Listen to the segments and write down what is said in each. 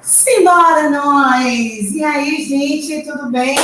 Simbora nós! E aí, gente, tudo bem?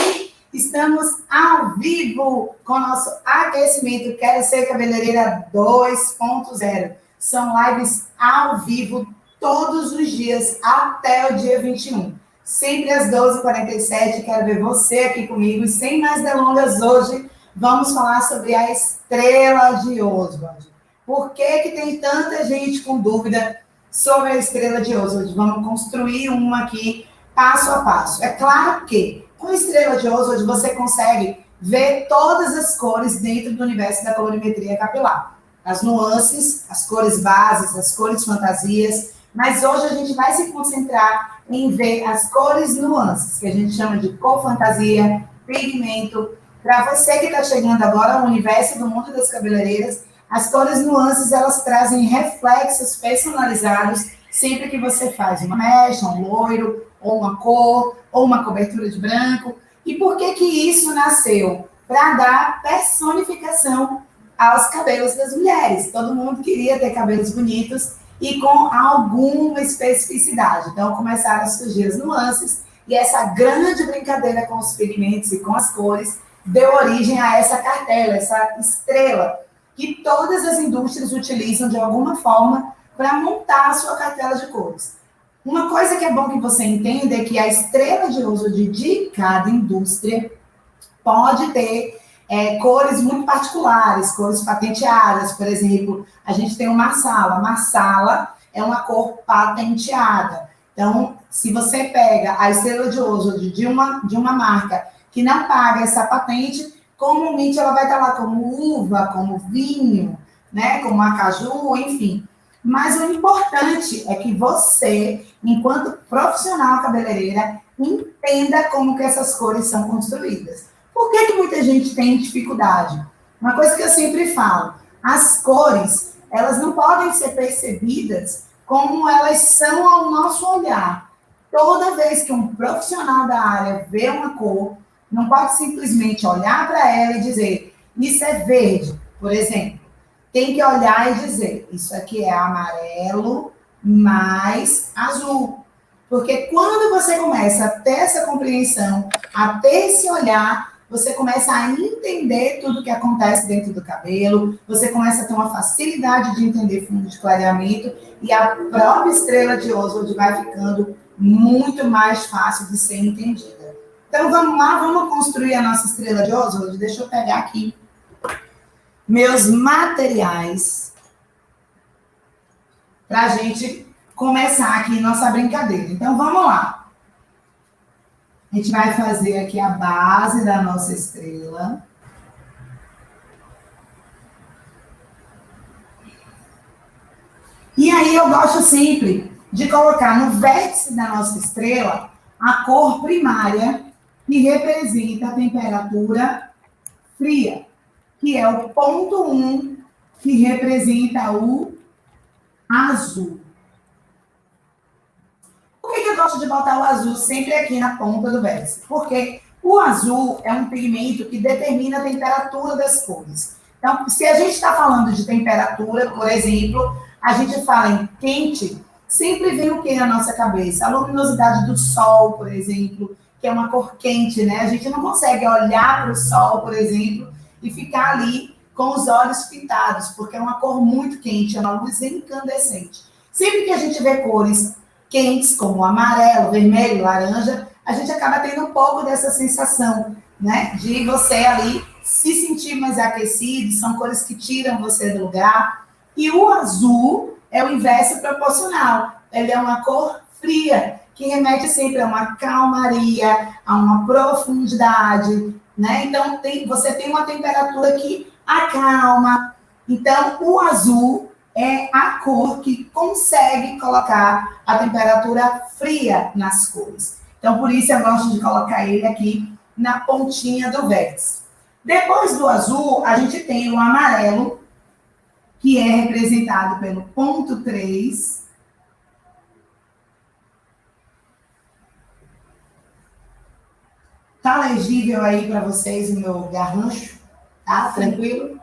Estamos ao vivo com o nosso aquecimento Quero Ser Cabeleireira 2.0. São lives ao vivo todos os dias até o dia 21. Sempre às 12h47. Quero ver você aqui comigo. E sem mais delongas, hoje vamos falar sobre a estrela de Oswald. Por que tem tanta gente com dúvida sobre a estrela de Oswald? Vamos construir uma aqui, passo a passo. É claro que com a estrela de Oswald você consegue ver todas as cores dentro do universo da colorimetria capilar. As nuances, as cores bases, as cores fantasias. Mas hoje a gente vai se concentrar em ver as cores nuances, que a gente chama de cor fantasia, pigmento. Para você que está chegando agora ao universo do mundo das cabeleireiras, as cores nuances, elas trazem reflexos personalizados sempre que você faz uma mecha, um loiro, ou uma cor, ou uma cobertura de branco. E por que isso nasceu? Para dar personificação aos cabelos das mulheres. Todo mundo queria ter cabelos bonitos e com alguma especificidade. Então, começaram a surgir as nuances e essa grande brincadeira com os pigmentos e com as cores deu origem a essa cartela, essa estrela, que todas as indústrias utilizam de alguma forma para montar a sua cartela de cores. Uma coisa que é bom que você entenda é que a estrela de Oswald de cada indústria pode ter cores muito particulares, cores patenteadas. Por exemplo, a gente tem o Marsala. Marsala é uma cor patenteada. Então, se você pega a estrela de Oswald de uma marca que não paga essa patente, comumente ela vai estar lá como uva, como vinho, né, como acaju, enfim. Mas o importante é que você, enquanto profissional cabeleireira, entenda como que essas cores são construídas. Por que muita gente tem dificuldade? Uma coisa que eu sempre falo, as cores, elas não podem ser percebidas como elas são ao nosso olhar. Toda vez que um profissional da área vê uma cor, não pode simplesmente olhar para ela e dizer, isso é verde, por exemplo. Tem que olhar e dizer, isso aqui é amarelo mais azul. Porque quando você começa a ter essa compreensão, a ter esse olhar, você começa a entender tudo que acontece dentro do cabelo, você começa a ter uma facilidade de entender fundo de clareamento e a própria estrela de Oswald vai ficando muito mais fácil de ser entendida. Então, vamos lá, vamos construir a nossa estrela de Oswald. Deixa eu pegar aqui meus materiais para a gente começar aqui nossa brincadeira. Então, vamos lá. A gente vai fazer aqui a base da nossa estrela. E aí, eu gosto sempre de colocar no vértice da nossa estrela a cor primária, que representa a temperatura fria, que é o ponto 1, que representa o azul. Por que eu gosto de botar o azul sempre aqui na ponta do vértice? Porque o azul é um pigmento que determina a temperatura das cores. Então, se a gente está falando de temperatura, por exemplo, a gente fala em quente, sempre vem o que na nossa cabeça? A luminosidade do sol, por exemplo, que é uma cor quente, né? A gente não consegue olhar para o sol, por exemplo, e ficar ali com os olhos pintados, porque é uma cor muito quente, é uma luz incandescente. Sempre que a gente vê cores quentes, como amarelo, vermelho, laranja, a gente acaba tendo um pouco dessa sensação, né? De você ali se sentir mais aquecido, são cores que tiram você do lugar. E o azul é o inverso proporcional. Ele é uma cor fria, que remete sempre a uma calmaria, a uma profundidade, né? Então, você tem uma temperatura que acalma. Então, o azul é a cor que consegue colocar a temperatura fria nas cores. Então, por isso eu gosto de colocar ele aqui na pontinha do vértice. Depois do azul, a gente tem o amarelo, que é representado pelo ponto 3. Tá legível aí para vocês o meu garrancho? Tá? Tranquilo?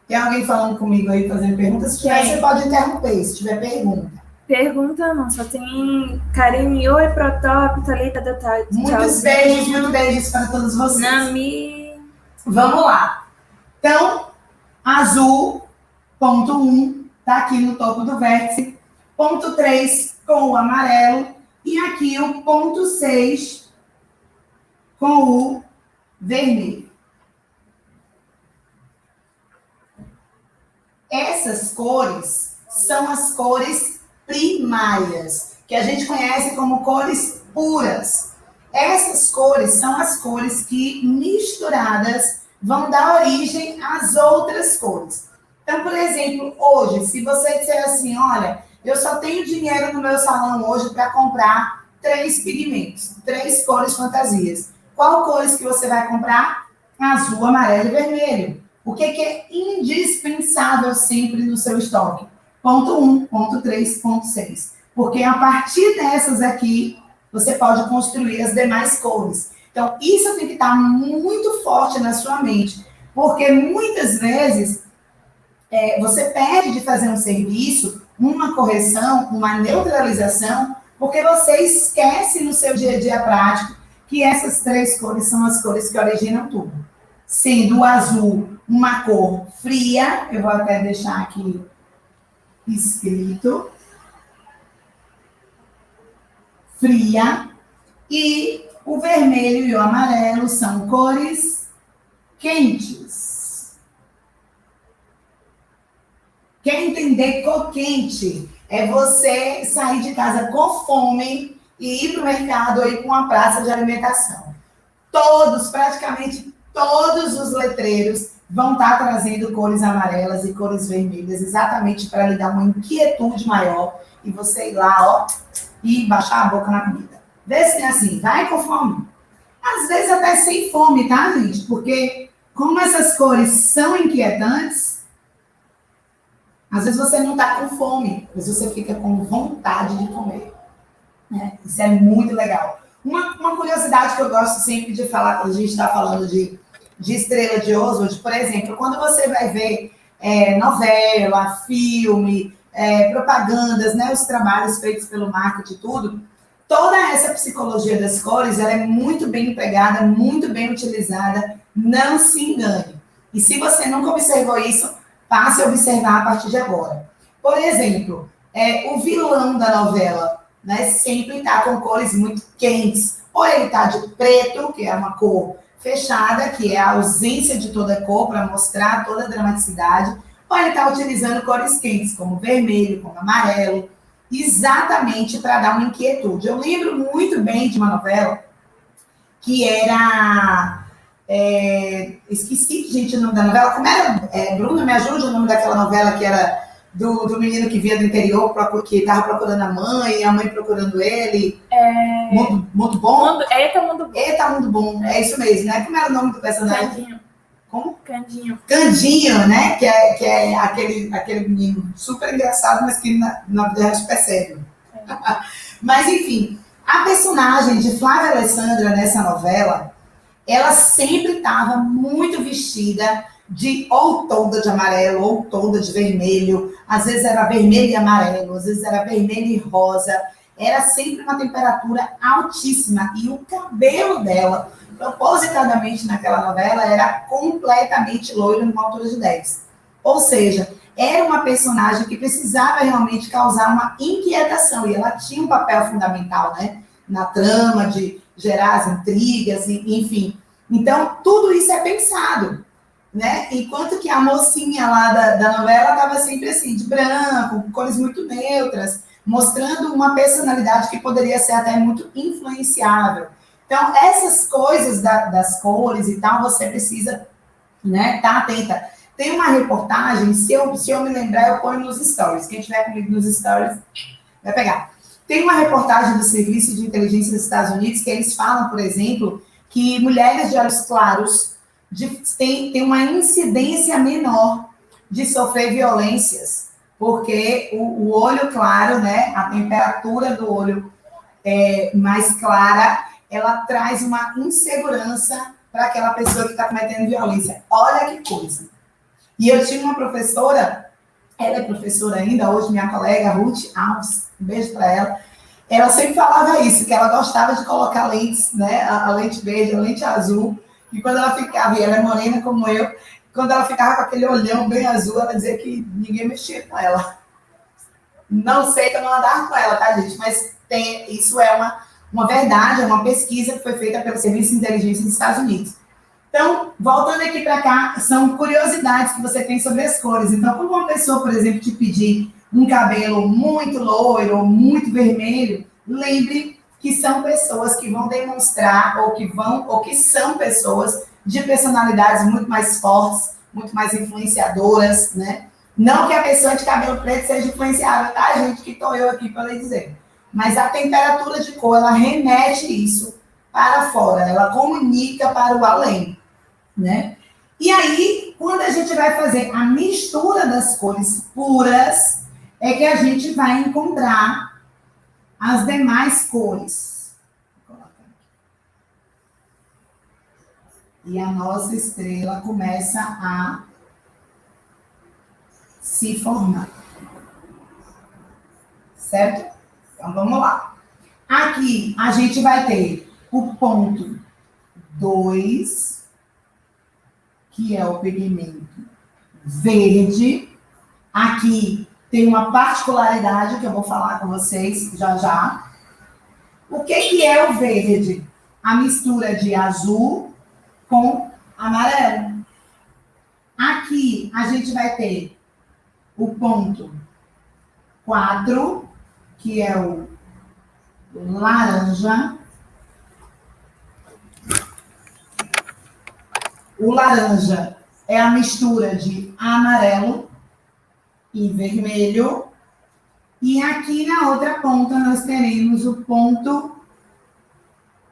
Tem alguém falando comigo aí, fazendo perguntas? Se tiver, você pode interromper, se tiver pergunta. Pergunta não, só tem Karine, oi, Protop, Thalita, muitos beijos para todos vocês. Nami. Vamos lá. Então, azul, ponto 1, tá aqui no topo do vértice. Ponto 3 com o amarelo. E aqui o ponto 6 com o vermelho. Essas cores são as cores primárias, que a gente conhece como cores puras. Essas cores são as cores que, misturadas, vão dar origem às outras cores. Então, por exemplo, hoje, se você disser assim, olha, eu só tenho dinheiro no meu salão hoje para comprar 3 pigmentos, 3 cores fantasias. Qual cores que você vai comprar? Azul, amarelo e vermelho. O que é indispensável sempre no seu estoque? Ponto 1, ponto 3, ponto 6. Porque a partir dessas aqui, você pode construir as demais cores. Então, isso tem que estar muito forte na sua mente. Porque muitas vezes, você perde de fazer um serviço, uma correção, uma neutralização, porque você esquece no seu dia a dia prático que essas 3 cores são as cores que originam tudo. Sendo o azul uma cor fria, eu vou até deixar aqui escrito, fria, e o vermelho e o amarelo são cores quentes. Quer entender cor quente? É você sair de casa com fome e ir para o mercado ou ir para uma praça de alimentação. Praticamente todos os letreiros vão estar trazendo cores amarelas e cores vermelhas, exatamente para lhe dar uma inquietude maior e você ir lá, ó, e baixar a boca na comida. Vê se é assim, vai com fome. Às vezes até sem fome, tá, gente? Porque como essas cores são inquietantes, às vezes você não está com fome, mas você fica com vontade de comer. Né? Isso é muito legal. Uma curiosidade que eu gosto sempre de falar quando a gente está falando de Estrela de Oswald, por exemplo, quando você vai ver novela, filme, propagandas, né, os trabalhos feitos pelo marketing e tudo, toda essa psicologia das cores, ela é muito bem empregada, muito bem utilizada, não se engane. E se você nunca observou isso, passe a observar a partir de agora. Por exemplo, o vilão da novela, né, sempre está com cores muito quentes. Ou ele está de preto, que é uma cor fechada, que é a ausência de toda cor, para mostrar toda a dramaticidade, ou ele está utilizando cores quentes, como vermelho, como amarelo, exatamente para dar uma inquietude. Eu lembro muito bem de uma novela que era... esqueci, gente, o nome da novela. Como era? Bruna, me ajude o nome daquela novela que era do menino que vinha do interior, que estava procurando a mãe, e a mãe procurando ele. Mundo Bom? Eita, Mundo Bom. Eita, Mundo Bom. É isso mesmo, né? Como era o nome do personagem? Candinho. Como? Candinho. Candinho, né? Que é aquele menino super engraçado, mas que na vida é super sério. Mas, enfim, a personagem de Flávia Alessandra nessa novela, ela sempre estava muito vestida ou toda de amarelo, ou toda de vermelho. Às vezes era vermelho e amarelo, às vezes era vermelho e rosa. Era sempre uma temperatura altíssima. E o cabelo dela, propositadamente naquela novela, era completamente loiro numa altura de 10. Ou seja, era uma personagem que precisava realmente causar uma inquietação. E ela tinha um papel fundamental, né, na trama, de gerar as intrigas, enfim. Então, tudo isso é pensado, né? Enquanto que a mocinha lá da novela estava sempre assim, de branco, cores muito neutras, mostrando uma personalidade que poderia ser até muito influenciável. Então, essas coisas das cores e tal, você precisa, né, estar atenta. Tem uma reportagem, se eu me lembrar, eu ponho nos stories. Quem tiver comigo nos stories, vai pegar. Tem uma reportagem do Serviço de Inteligência dos Estados Unidos que eles falam, por exemplo, que mulheres de olhos claros têm uma incidência menor de sofrer violências, porque o olho claro, né, a temperatura do olho mais clara, ela traz uma insegurança para aquela pessoa que está cometendo violência. Olha que coisa. E eu tinha uma professora ela é professora ainda, hoje minha colega Ruth Alves, um beijo para ela. Ela sempre falava isso, que ela gostava de colocar lentes, né? A lente verde, a lente azul, e quando ela ficava, e ela é morena como eu, quando ela ficava com aquele olhão bem azul, ela dizia que ninguém mexia com ela. Não sei que eu não andava com ela, tá, gente? Mas isso é uma verdade, é uma pesquisa que foi feita pelo Serviço de Inteligência dos Estados Unidos. Então, voltando aqui para cá, são curiosidades que você tem sobre as cores. Então, quando uma pessoa, por exemplo, te pedir um cabelo muito loiro ou muito vermelho, lembre que são pessoas que vão demonstrar ou que são pessoas de personalidades muito mais fortes, muito mais influenciadoras, né? Não que a pessoa de cabelo preto seja influenciável, tá, gente? Que estou eu aqui para lhe dizer. Mas a temperatura de cor, ela remete isso para fora, ela comunica para o além, né? E aí, quando a gente vai fazer a mistura das cores puras, é que a gente vai encontrar as demais cores. E a nossa estrela começa a se formar. Certo? Então, vamos lá. Aqui, a gente vai ter o ponto 2, que é o pigmento verde. Aqui tem uma particularidade que eu vou falar com vocês já já. O que é o verde? A mistura de azul com amarelo. Aqui a gente vai ter o ponto 4, que é o laranja. O laranja é a mistura de amarelo e vermelho. E aqui na outra ponta nós teremos o ponto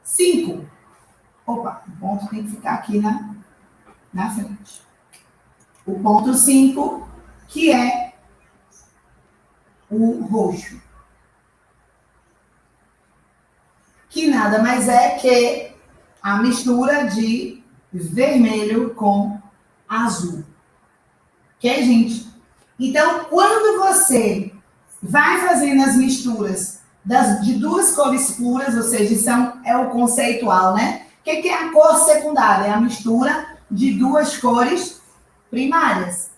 5. Opa, o ponto tem que ficar aqui na frente. O ponto 5, que é o roxo. Que nada mais é que a mistura de vermelho com azul. Ok, gente? Então, quando você vai fazendo as misturas de duas cores puras, ou seja, é o conceitual, né? O que é a cor secundária? É a mistura de duas cores primárias.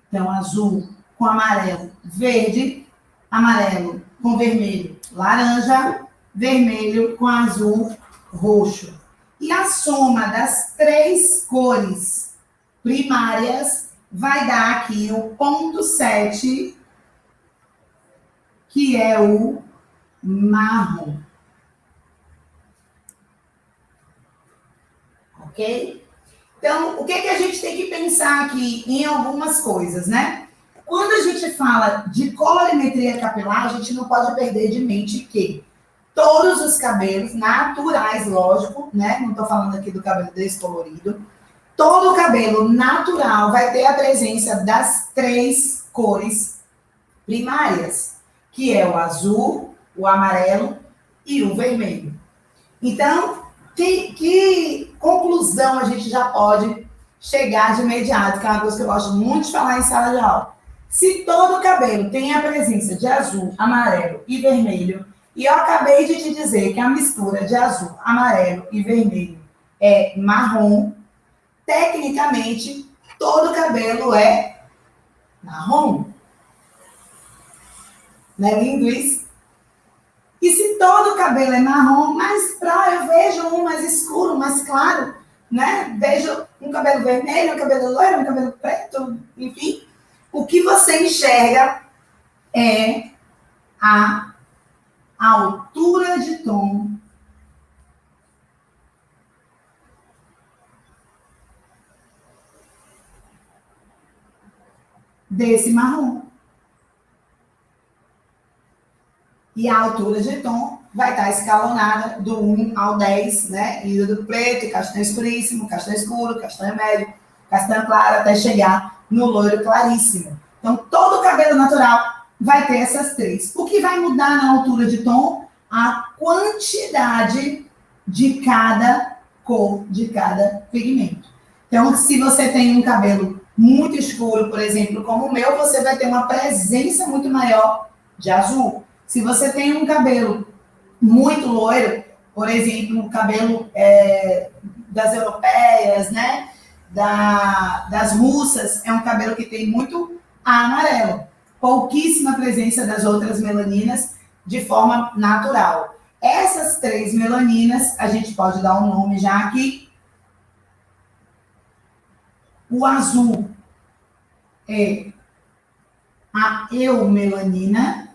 Então, azul com amarelo, verde, amarelo com vermelho, laranja, vermelho com azul, roxo. E a soma das três cores primárias vai dar aqui o ponto 7, que é o marrom. Ok? Então, o que a gente tem que pensar aqui em algumas coisas, né? Quando a gente fala de colorimetria capilar, a gente não pode perder de mente que todos os cabelos naturais, lógico, né? Não estou falando aqui do cabelo descolorido. Todo o cabelo natural vai ter a presença das três cores primárias, que é o azul, o amarelo e o vermelho. Então, que conclusão a gente já pode chegar de imediato, que é uma coisa que eu gosto muito de falar em sala de aula. Se todo o cabelo tem a presença de azul, amarelo e vermelho, e eu acabei de te dizer que a mistura de azul, amarelo e vermelho é marrom, tecnicamente, todo o cabelo é marrom. Não é lindo isso? E se todo o cabelo é marrom, mas eu vejo um mais escuro, mais claro, né? Vejo um cabelo vermelho, um cabelo loiro, um cabelo preto, enfim. O que você enxerga é a altura de tom desse marrom. E a altura de tom vai estar escalonada do 1 ao 10, né? Indo do preto, castanho escuríssimo, castanho escuro, castanho médio, castanho claro, até chegar no loiro claríssimo. Então, todo o cabelo natural vai ter essas três. O que vai mudar na altura de tom? A quantidade de cada cor, de cada pigmento. Então, se você tem um cabelo muito escuro, por exemplo, como o meu, você vai ter uma presença muito maior de azul. Se você tem um cabelo muito loiro, por exemplo, o cabelo das europeias, né? Das russas, é um cabelo que tem muito amarelo. Pouquíssima presença das outras melaninas de forma natural. Essas 3 melaninas, a gente pode dar um nome já aqui. O azul é a eumelanina.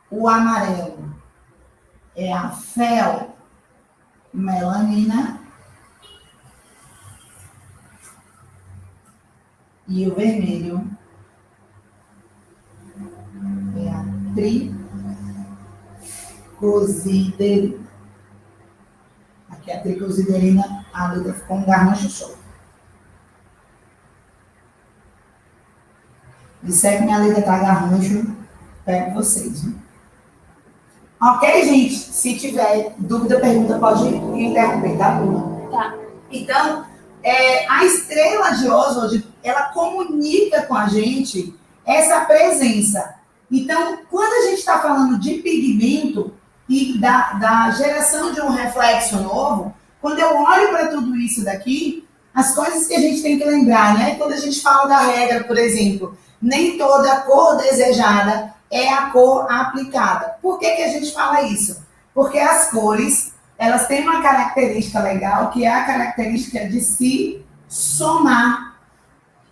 O amarelo é a felmelanina. E o vermelho é a tricosiderina. Aqui a tricosiderina, a letra ficou um garrancho só. Disser que minha letra tá garrancho, pego vocês, né? Ok, gente? Se tiver dúvida, pergunta, pode interromper, tá, Bruna? Tá. Então, a estrela de Oswald, ela comunica com a gente essa presença. Então, quando a gente está falando de pigmento e da geração de um reflexo novo, quando eu olho para tudo isso daqui, as coisas que a gente tem que lembrar, né? Quando a gente fala da regra, por exemplo, nem toda cor desejada é a cor aplicada. Por que a gente fala isso? Porque as cores, elas têm uma característica legal, que é a característica de se somar.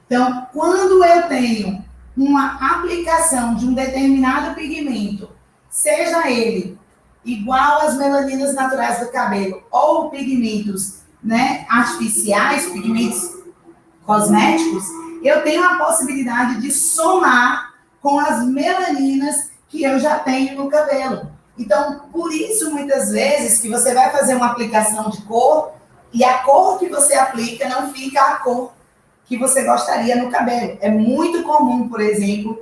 Então, quando eu tenho uma aplicação de um determinado pigmento, seja ele igual às melaninas naturais do cabelo, ou pigmentos, né, artificiais, pigmentos cosméticos, eu tenho a possibilidade de somar com as melaninas que eu já tenho no cabelo. Então, por isso, muitas vezes, que você vai fazer uma aplicação de cor e a cor que você aplica não fica a cor que você gostaria no cabelo. É muito comum, por exemplo,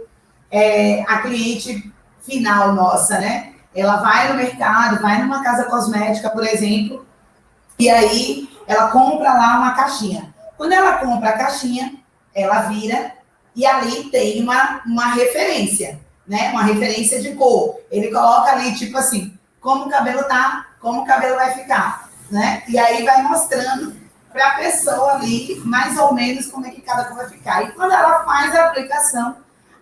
a cliente final nossa, né? Ela vai no mercado, vai numa casa cosmética, por exemplo, e aí ela compra lá uma caixinha. Quando ela compra a caixinha, ela vira e ali tem uma referência, né? Uma referência de cor. Ele coloca ali, tipo assim, como o cabelo tá, como o cabelo vai ficar, né? E aí vai mostrando para a pessoa ali, mais ou menos, como é que cada cor vai ficar. E quando ela faz a aplicação,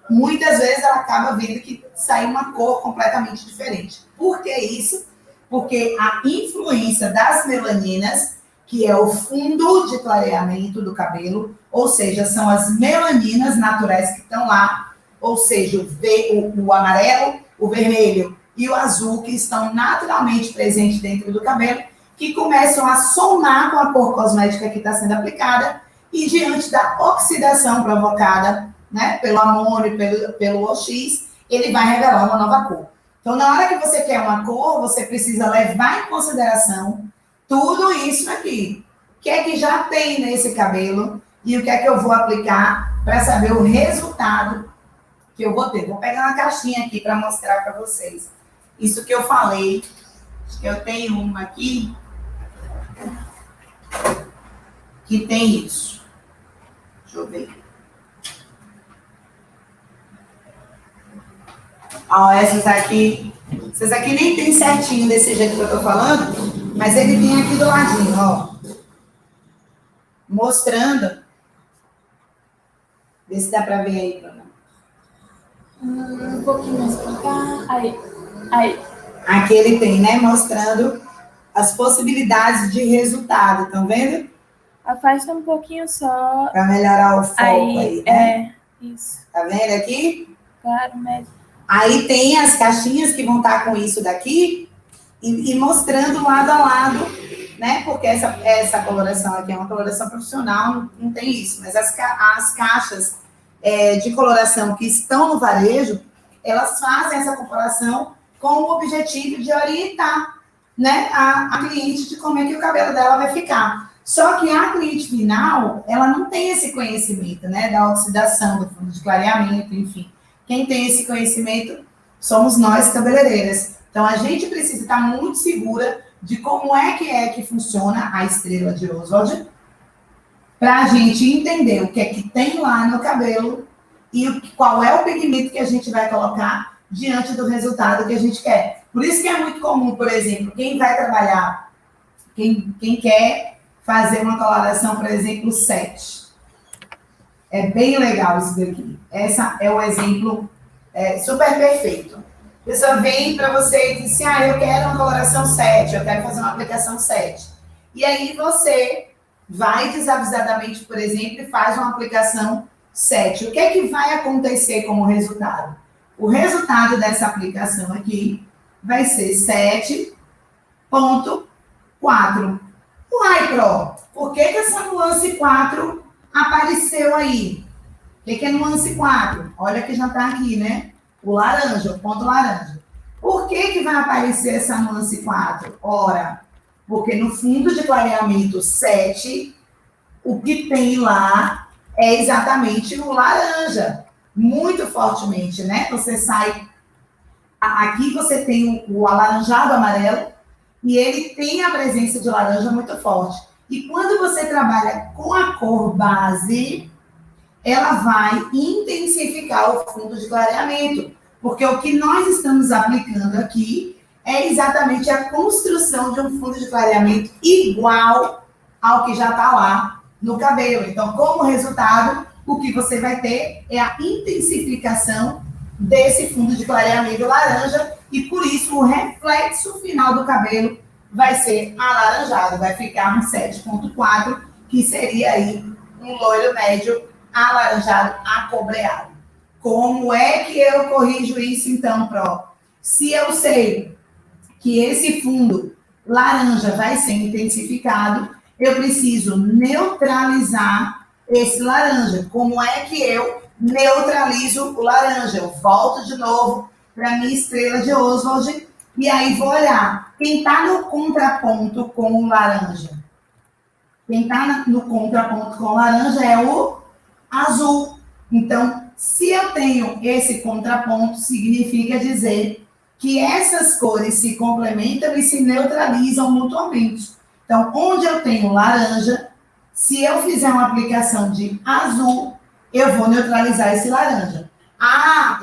muitas vezes ela acaba vendo que sai uma cor completamente diferente. Por que isso? Porque a influência das melaninas, que é o fundo de clareamento do cabelo, ou seja, são as melaninas naturais que estão lá, ou seja, o amarelo, o vermelho e o azul, que estão naturalmente presentes dentro do cabelo, que começam a somar com a cor cosmética que está sendo aplicada, e diante da oxidação provocada, né, pelo amônio, pelo OX, ele vai revelar uma nova cor. Então, na hora que você quer uma cor, você precisa levar em consideração tudo isso aqui. O que é que já tem nesse cabelo e o que é que eu vou aplicar para saber o resultado que eu vou ter. Vou pegar uma caixinha aqui para mostrar para vocês. Isso que eu falei. Acho que eu tenho uma aqui que tem isso. Deixa eu ver. Ó, essas aqui nem tem certinho desse jeito que eu tô falando, mas ele tem aqui do ladinho, ó. Mostrando. Vê se dá pra ver aí, Bruna. Um pouquinho mais pra cá. Aí. Aqui ele tem, né? Mostrando as possibilidades de resultado, estão vendo? Afasta um pouquinho só. Para melhorar o foco aí, né? Isso. Tá vendo aqui? Claro, médio. Aí tem as caixinhas que vão estar com isso daqui e mostrando lado a lado, né? Porque essa coloração aqui é uma coloração profissional, não tem isso. Mas as caixas de coloração que estão no varejo, elas fazem essa comparação com o objetivo de orientar, né, a cliente de como é que o cabelo dela vai ficar. Só que a cliente final, ela não tem esse conhecimento, né, da oxidação, do fundo de clareamento, enfim. Quem tem esse conhecimento somos nós, cabeleireiras. Então, a gente precisa estar muito segura de como é que funciona a estrela de Oswald, para a gente entender o que é que tem lá no cabelo e qual é o pigmento que a gente vai colocar diante do resultado que a gente quer. Por isso que é muito comum, por exemplo, quem vai trabalhar, quem quer fazer uma coloração, por exemplo, 7. É bem legal isso daqui. Essa é o exemplo super perfeito. A pessoa vem para você e diz assim, eu quero uma coloração 7, eu quero fazer uma aplicação 7. E aí você vai desavisadamente, por exemplo, e faz uma aplicação 7. O que é que vai acontecer como resultado? O resultado dessa aplicação aqui vai ser 7,4. Uai, Pro, por que essa nuance 4 apareceu aí? O que é nuance 4? Olha que já está aqui, né? O laranja, o ponto laranja. Por que vai aparecer essa nuance 4? Ora, porque no fundo de clareamento 7, o que tem lá é exatamente o laranja. Muito fortemente, né? Você sai... Aqui você tem o alaranjado amarelo e ele tem a presença de laranja muito forte. E quando você trabalha com a cor base, ela vai intensificar o fundo de clareamento. Porque o que nós estamos aplicando aqui é exatamente a construção de um fundo de clareamento igual ao que já está lá no cabelo. Então, como resultado, o que você vai ter é a intensificação desse fundo de clareamento laranja e, por isso, o reflexo final do cabelo vai ser alaranjado, vai ficar um 7,4, que seria aí um loiro médio alaranjado acobreado. Como é que eu corrijo isso, então, Pro? Se eu sei que esse fundo laranja vai ser intensificado, eu preciso neutralizar esse laranja. Como é que eu neutralizo o laranja? Eu volto de novo para a minha estrela de Oswald e aí vou olhar. Quem está no contraponto com o laranja? Quem está no contraponto com o laranja é o azul. Então, se eu tenho esse contraponto, significa dizer que essas cores se complementam e se neutralizam mutuamente. Então, onde eu tenho laranja, se eu fizer uma aplicação de azul, eu vou neutralizar esse laranja.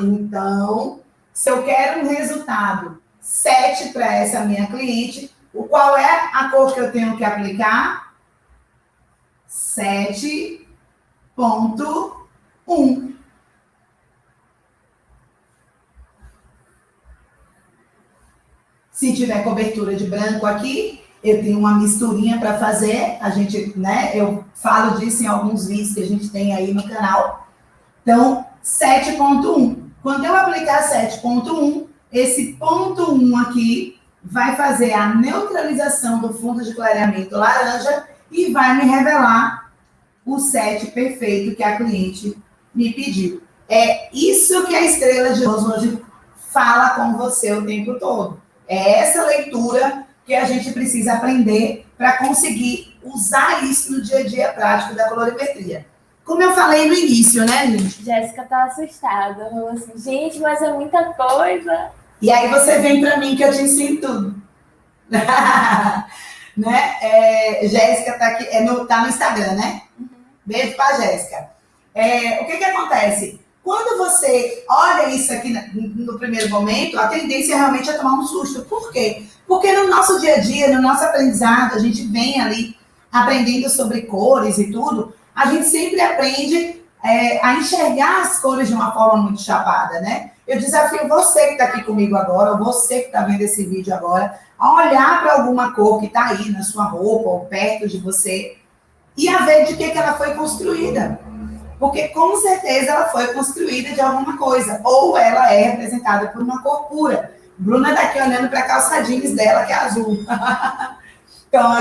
Então, se eu quero um resultado 7 para essa minha cliente, qual é a cor que eu tenho que aplicar? 7,1. Se tiver cobertura de branco aqui, eu tenho uma misturinha para fazer. A gente, né? Eu falo disso em alguns vídeos que a gente tem aí no canal. Então, 7,1. Quando eu aplicar 7,1, esse ponto 1 aqui vai fazer a neutralização do fundo de clareamento laranja e vai me revelar o 7 perfeito que a cliente me pediu. É isso que a estrela de Oswald fala com você o tempo todo. É essa leitura que a gente precisa aprender para conseguir usar isso no dia a dia prático da colorimetria. Como eu falei no início, né, gente? Jéssica tá assustada. Falou assim, gente, mas é muita coisa. E aí você vem para mim que eu te ensino tudo. Né? Jéssica tá aqui, tá no Instagram, né? Beijo para Jéssica. O que acontece? Quando você olha isso aqui no primeiro momento, a tendência realmente é tomar um susto. Por quê? Porque no nosso dia a dia, no nosso aprendizado, a gente vem ali aprendendo sobre cores e tudo, a gente sempre aprende a enxergar as cores de uma forma muito chapada, né? Eu desafio você que está aqui comigo agora, ou você que está vendo esse vídeo agora, a olhar para alguma cor que está aí na sua roupa ou perto de você e a ver de que ela foi construída. Porque, com certeza, ela foi construída de alguma coisa. Ou ela é representada por uma cor pura. Bruna está aqui olhando para a calça jeans dela, que é azul. Então,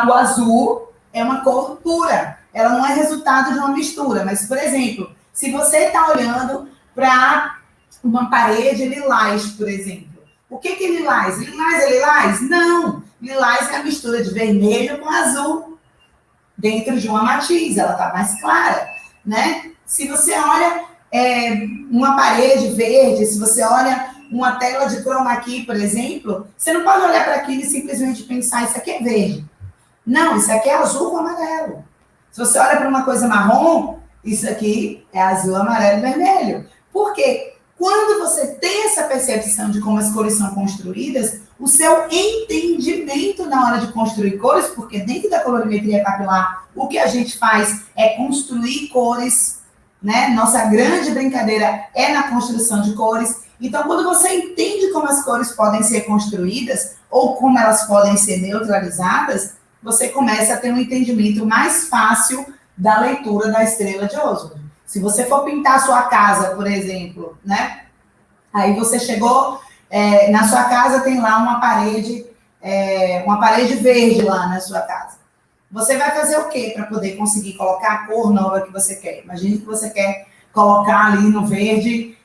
o azul é uma cor pura. Ela não é resultado de uma mistura. Mas, por exemplo, se você está olhando para uma parede lilás, por exemplo. O que é lilás? Lilás é lilás? Não. Lilás é a mistura de vermelho com azul dentro de uma matiz. Ela está mais clara. Né? Se você olha uma parede verde, se você olha uma tela de chroma key, por exemplo, você não pode olhar para aquilo e simplesmente pensar, isso aqui é verde. Não, isso aqui é azul com amarelo. Se você olha para uma coisa marrom, isso aqui é azul, amarelo e vermelho. Por quê? Quando você tem essa percepção de como as cores são construídas, o seu entendimento na hora de construir cores, porque dentro da colorimetria capilar, o que a gente faz é construir cores, né? Nossa grande brincadeira é na construção de cores. Então, quando você entende como as cores podem ser construídas ou como elas podem ser neutralizadas, você começa a ter um entendimento mais fácil da leitura da estrela de Oswald. Se você for pintar a sua casa, por exemplo, né? Aí você chegou, na sua casa tem lá uma parede verde lá na sua casa. Você vai fazer o quê para poder conseguir colocar a cor nova que você quer? Imagine que você quer colocar ali no verde,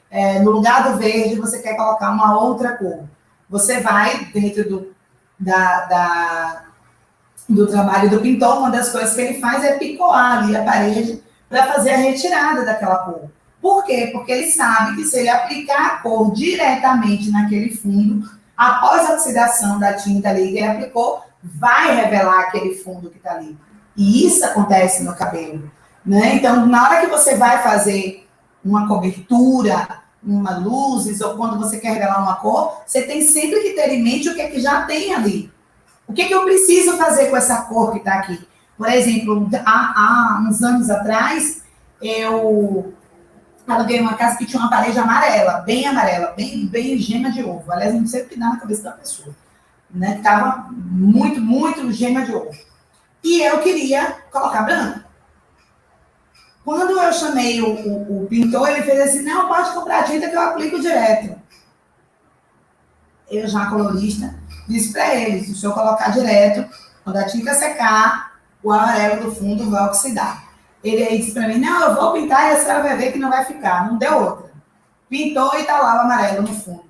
no lugar do verde, você quer colocar uma outra cor. Você vai, dentro do trabalho do pintor, uma das coisas que ele faz é picoar ali a parede para fazer a retirada daquela cor. Por quê? Porque ele sabe que se ele aplicar a cor diretamente naquele fundo, após a oxidação da tinta ali que ele aplicou, vai revelar aquele fundo que está ali. E isso acontece no cabelo, né? Então, na hora que você vai fazer uma cobertura, uma luzes, ou quando você quer revelar uma cor, você tem sempre que ter em mente o que é que já tem ali. O que é que eu preciso fazer com essa cor que está aqui? Por exemplo, há uns anos atrás, eu aluguei uma casa que tinha uma parede amarela, bem gema de ovo. Aliás, não sei o que dá na cabeça da pessoa, né? Que tava muito, muito gema de ovo. E eu queria colocar branco. Quando eu chamei o pintor, ele fez assim, não, pode comprar tinta que eu aplico direto. Eu já, colorista, disse para ele, se o senhor colocar direto, quando a tinta secar, o amarelo do fundo vai oxidar. Ele aí disse para mim, não, eu vou pintar e a senhora vai ver que não vai ficar. Não deu outra. Pintou e tá lá o amarelo no fundo.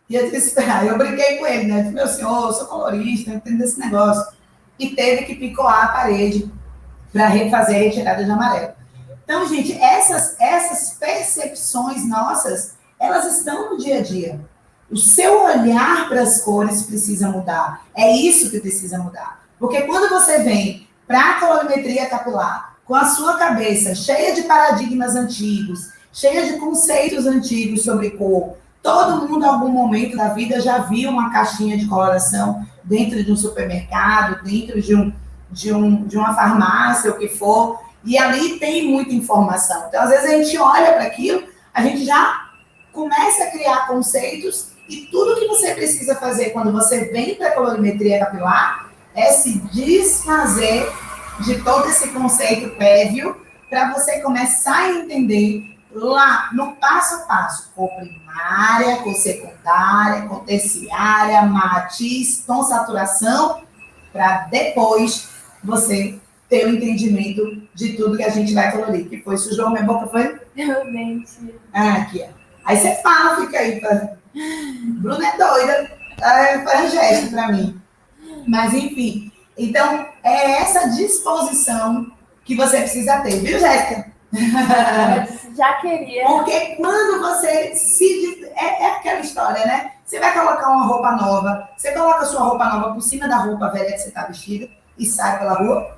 E eu disse, eu brinquei com ele, né? Eu disse, meu senhor, eu sou colorista, eu entendo desse negócio. E teve que picoar a parede para refazer a retirada de amarelo. Então, gente, essas percepções nossas, elas estão no dia a dia. O seu olhar para as cores precisa mudar. É isso que precisa mudar. Porque quando você vem para a colorimetria capilar, com a sua cabeça cheia de paradigmas antigos, cheia de conceitos antigos sobre cor, todo mundo, em algum momento da vida, já viu uma caixinha de coloração dentro de um supermercado, dentro de uma farmácia, o que for, e ali tem muita informação. Então, às vezes, a gente olha para aquilo, a gente já começa a criar conceitos, e tudo que você precisa fazer quando você vem para a colorimetria capilar é se desfazer de todo esse conceito prévio para você começar a entender lá no passo a passo, cor primária, cor secundária, cor terciária, matiz, tom, saturação, para depois você ter o entendimento de tudo que a gente vai colorir. Que foi? Sujou minha boca, foi? Realmente. Aqui, ó. Aí você fala, fica aí. Bruna é doida, faz gesto para mim. Mas, enfim. Então, é essa disposição que você precisa ter, viu, Jéssica? Já queria. Porque quando você se... É aquela história, né? Você vai colocar uma roupa nova, você coloca a sua roupa nova por cima da roupa velha que você está vestida e sai pela rua?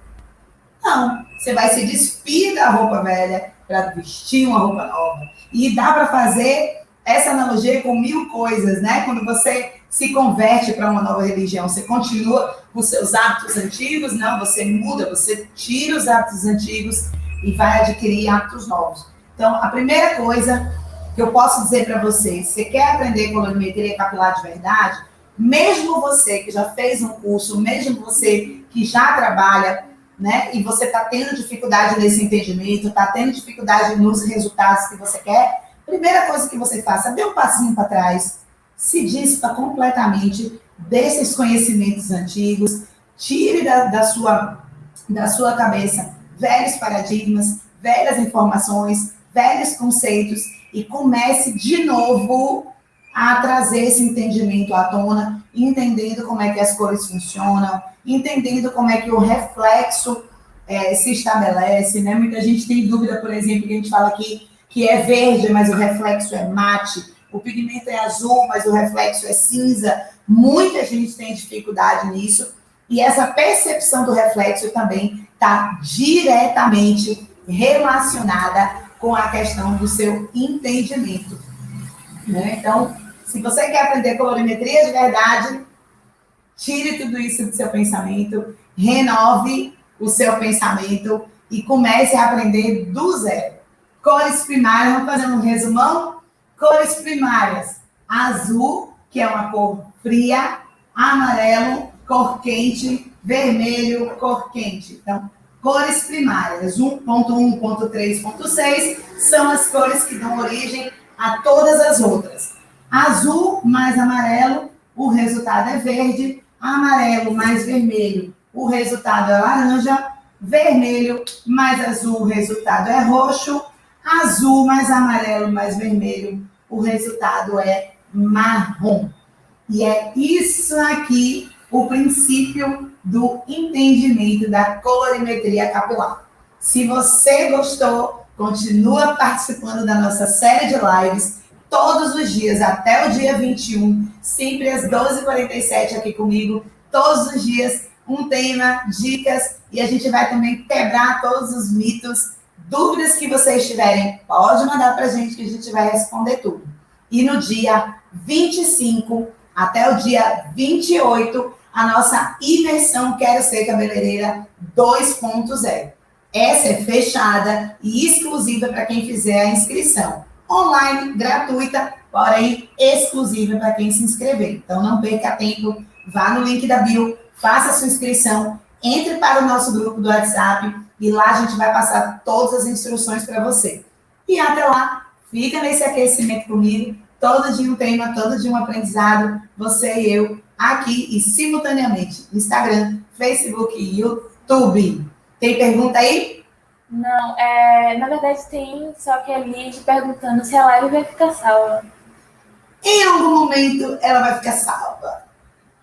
Não. Você vai se despir da roupa velha para vestir uma roupa nova. E dá para fazer essa analogia com 1000 coisas, né? Quando você se converte para uma nova religião, você continua com seus hábitos antigos? Não, você muda, você tira os hábitos antigos e vai adquirir hábitos novos. Então, a primeira coisa que eu posso dizer para você, se você quer aprender colorimetria capilar de verdade, mesmo você que já fez um curso, mesmo você que já trabalha, né, e você está tendo dificuldade nesse entendimento, está tendo dificuldade nos resultados que você quer, primeira coisa que você faça, dê um passinho para trás, se dispa completamente desses conhecimentos antigos, tire da sua cabeça velhos paradigmas, velhas informações, velhos conceitos e comece de novo a trazer esse entendimento à tona, entendendo como é que as cores funcionam, entendendo como é que o reflexo se estabelece, né? Muita gente tem dúvida, por exemplo, que a gente fala aqui que é verde, mas o reflexo é mate, o pigmento é azul, mas o reflexo é cinza. Muita gente tem dificuldade nisso. E essa percepção do reflexo também está diretamente relacionada com a questão do seu entendimento. Né? Então, se você quer aprender colorimetria de verdade, tire tudo isso do seu pensamento, renove o seu pensamento e comece a aprender do zero. Cores primárias, vamos fazer um resumão? Cores primárias: azul, que é uma cor fria, amarelo, cor quente, vermelho, cor quente. Então, cores primárias, 1.1, 1.3, 1.6, são as cores que dão origem a todas as outras. Azul mais amarelo, o resultado é verde. Amarelo mais vermelho, o resultado é laranja. Vermelho mais azul, o resultado é roxo. Azul mais amarelo mais vermelho, o resultado é marrom. E é isso aqui o princípio do entendimento da colorimetria capilar. Se você gostou, continua participando da nossa série de lives todos os dias, até o dia 21, sempre às 12h47 aqui comigo, todos os dias, um tema, dicas, e a gente vai também quebrar todos os mitos. Dúvidas que vocês tiverem, pode mandar para a gente que a gente vai responder tudo. E no dia 25 até o dia 28, a nossa imersão Quero Ser Cabeleireira 2.0. Essa é fechada e exclusiva para quem fizer a inscrição. Online, gratuita, porém exclusiva para quem se inscrever. Então não perca tempo, vá no link da bio, faça a sua inscrição, entre para o nosso grupo do WhatsApp e lá a gente vai passar todas as instruções para você. E até lá, fica nesse aquecimento comigo, todo dia um tema, todo dia um aprendizado, você e eu, aqui e simultaneamente, Instagram, Facebook e YouTube. Tem pergunta aí? Não, na verdade tem, só que a Liz perguntando se a live vai ficar salva. Em algum momento ela vai ficar salva.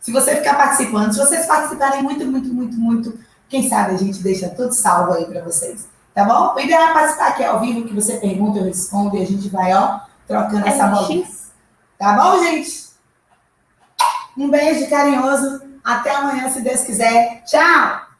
Se você ficar participando, se vocês participarem muito, quem sabe a gente deixa tudo salvo aí para vocês. Tá bom? O ideal é participar aqui ao vivo, que você pergunta, eu respondo e a gente vai, trocando essa bolinha. Tá bom, gente? Um beijo carinhoso. Até amanhã, se Deus quiser. Tchau!